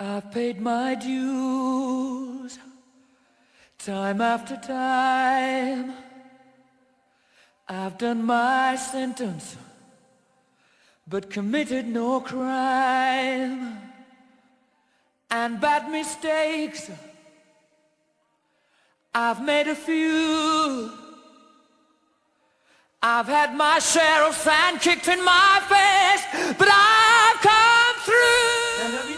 I've paid my dues, time after time. I've done my sentence, but committed no crime. And bad mistakes, I've made a few. I've had my share of sand kicked in my face, but I've come through.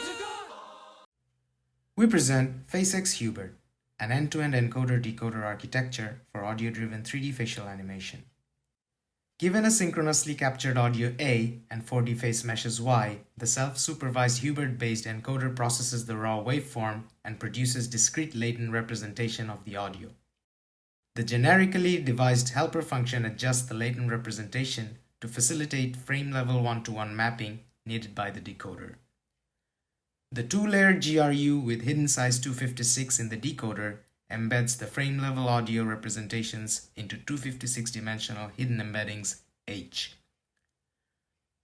We present FaceXHuBERT, an end-to-end encoder-decoder architecture for audio-driven 3D facial animation. Given a synchronously captured audio A and 4D face meshes Y, the self-supervised HuBERT-based encoder processes the raw waveform and produces discrete latent representation of the audio. The generically devised helper function adjusts the latent representation to facilitate frame-level one-to-one mapping needed by the decoder. The two-layer GRU with hidden size 256 in the decoder embeds the frame-level audio representations into 256-dimensional hidden embeddings H.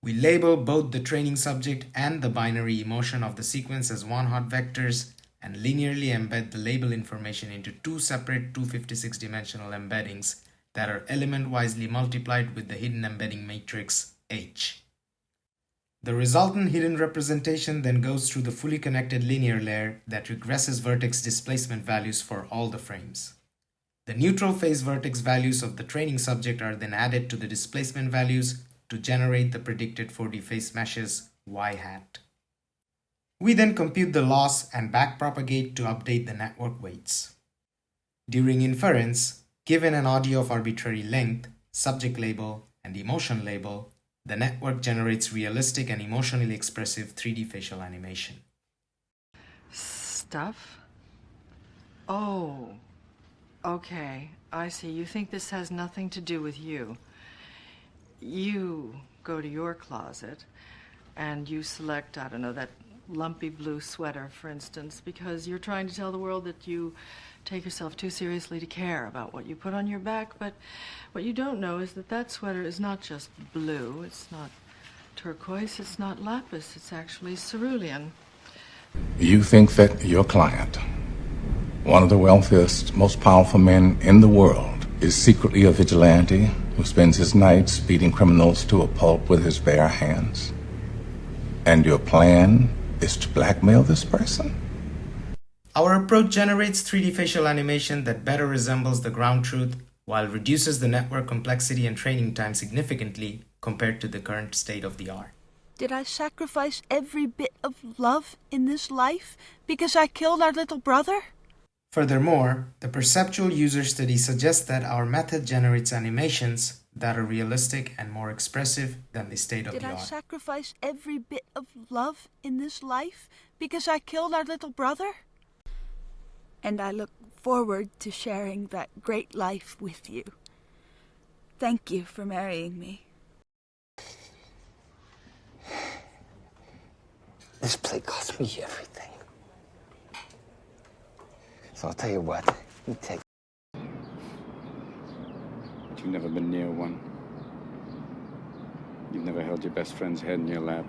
We label both the training subject and the binary emotion of the sequence as one-hot vectors and linearly embed the label information into two separate 256-dimensional embeddings that are element-wisely multiplied with the hidden embedding matrix H. The resultant hidden representation then goes through the fully connected linear layer that regresses vertex displacement values for all the frames. The neutral phase vertex values of the training subject are then added to the displacement values to generate the predicted 4D face meshes Y hat. We then compute the loss and backpropagate to update the network weights. During inference, given an audio of arbitrary length, subject label, and emotion label, the network generates realistic and emotionally expressive 3D facial animation. Stuff? Oh, okay, I see. You think this has nothing to do with you. You go to your closet and you select, I don't know, that lumpy blue sweater, for instance, because you're trying to tell the world that you take yourself too seriously to care about what you put on your back. But what you don't know is that that sweater is not just blue, it's not turquoise, it's not lapis, it's actually cerulean. You think that your client, one of the wealthiest, most powerful men in the world, is secretly a vigilante who spends his nights beating criminals to a pulp with his bare hands? And your plan is to blackmail this person? Our approach generates 3D facial animation that better resembles the ground truth while reduces the network complexity and training time significantly compared to the current state of the art. Did I sacrifice every bit of love in this life because I killed our little brother? Furthermore, the perceptual user study suggests that our method generates animations that are realistic and more expressive than the state of the art. Did I sacrifice every bit of love in this life because I killed our little brother? And I look forward to sharing that great life with you. Thank you for marrying me. This play cost me everything. So I'll tell you what, you take. But you've never been near one. You've never held your best friend's head in your lap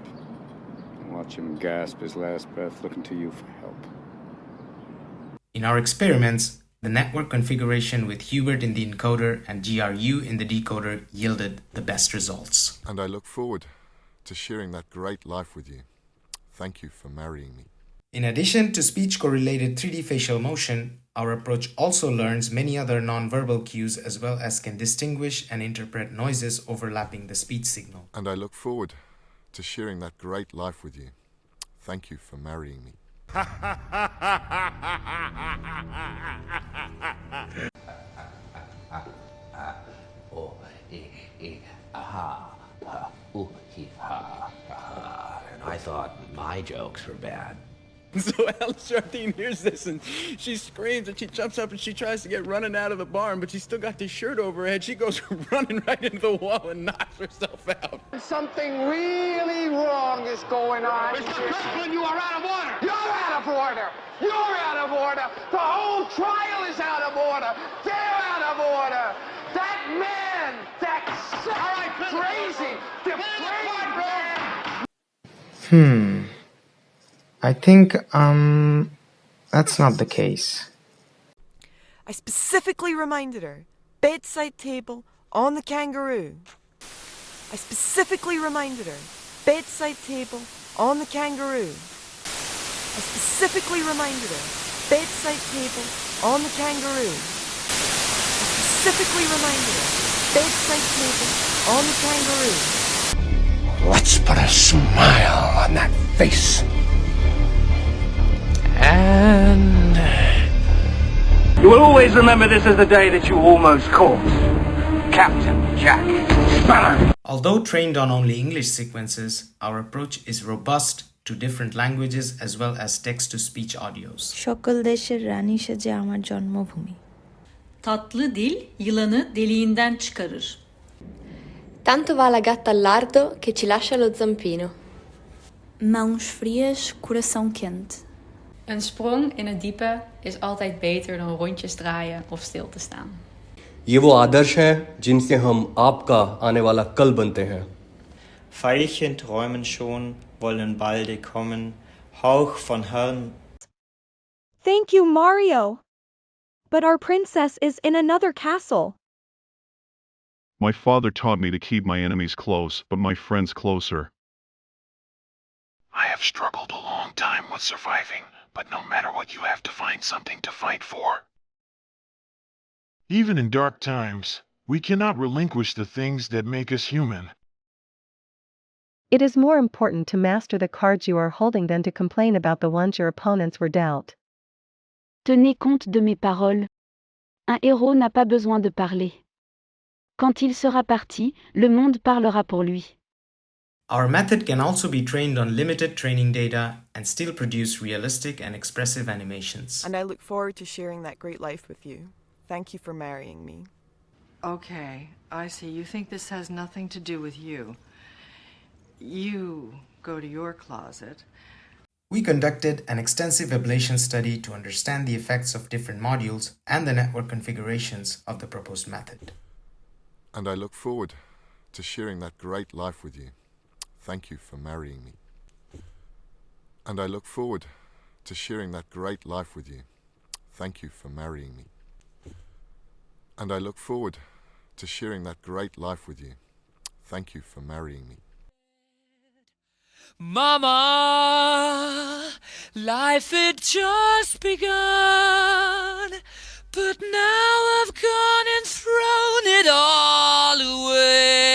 and watch him gasp his last breath looking to you for help. In our experiments, the network configuration with HuBERT in the encoder and GRU in the decoder yielded the best results. And I look forward to sharing that great life with you. Thank you for marrying me. In addition to speech-correlated 3D facial motion, our approach also learns many other non-verbal cues as well as can distinguish and interpret noises overlapping the speech signal. And I look forward to sharing that great life with you. Thank you for marrying me. Oh, aha, ha, ooh, he, ha, ha. And I thought my jokes were bad. So Alice Jardine hears this and she screams and she jumps up and she tries to get running out of the barn, but she's still got this shirt over her head. She goes running right into the wall and knocks herself out. Something really wrong is going on. Mr. Kirkland, you are out of order. You're out of order. You're out of order. The whole trial is out of order. They're out of order. That man, that crazy, depraved man. I think, that's not the case. I specifically reminded her. Bedside table on the kangaroo. I specifically reminded her. Bedside table on the kangaroo. I specifically reminded her. Bedside table on the kangaroo. I specifically reminded her. Bedside table on the kangaroo. Let's put a smile on that face. And You will always remember this as the day that you almost caught Captain Jack Sparrow. Although trained on only English sequences, our approach is robust to different languages as well as text-to-speech audios. সকল দেশের রানী সেজে আমার জন্মভূমি। Tatlı dil yılanı deliğinden çıkarır. Tanto va la gatta al lardo che ci lascia lo zampino. Mãos frias, coração quente. Een sprong in het diepe is altijd beter dan rondjes draaien of stil te staan. ये वो आदर्श है जिनसे हम आपका आने वाला कल बनते हैं. Veilchen träumen schon, wollen balde kommen, Hauch von Herrn. Thank you, Mario. But our princess is in another castle. My father taught me to keep my enemies close, but my friends closer. I have struggled a long time with surviving, but no matter what, you have to find something to fight for. Even in dark times, we cannot relinquish the things that make us human. It is more important to master the cards you are holding than to complain about the ones your opponents were dealt. Tenez compte de mes paroles. Un héros n'a pas besoin de parler. Quand il sera parti, le monde parlera pour lui. Our method can also be trained on limited training data and still produce realistic and expressive animations. And I look forward to sharing that great life with you. Thank you for marrying me. Okay, I see. You think this has nothing to do with you. You go to your closet. We conducted an extensive ablation study to understand the effects of different modules and the network configurations of the proposed method. And I look forward to sharing that great life with you. Thank you for marrying me. And I look forward to sharing that great life with you. Thank you for marrying me. And I look forward to sharing that great life with you. Thank you for marrying me. Mama, life had just begun, but now I've gone and thrown it all away.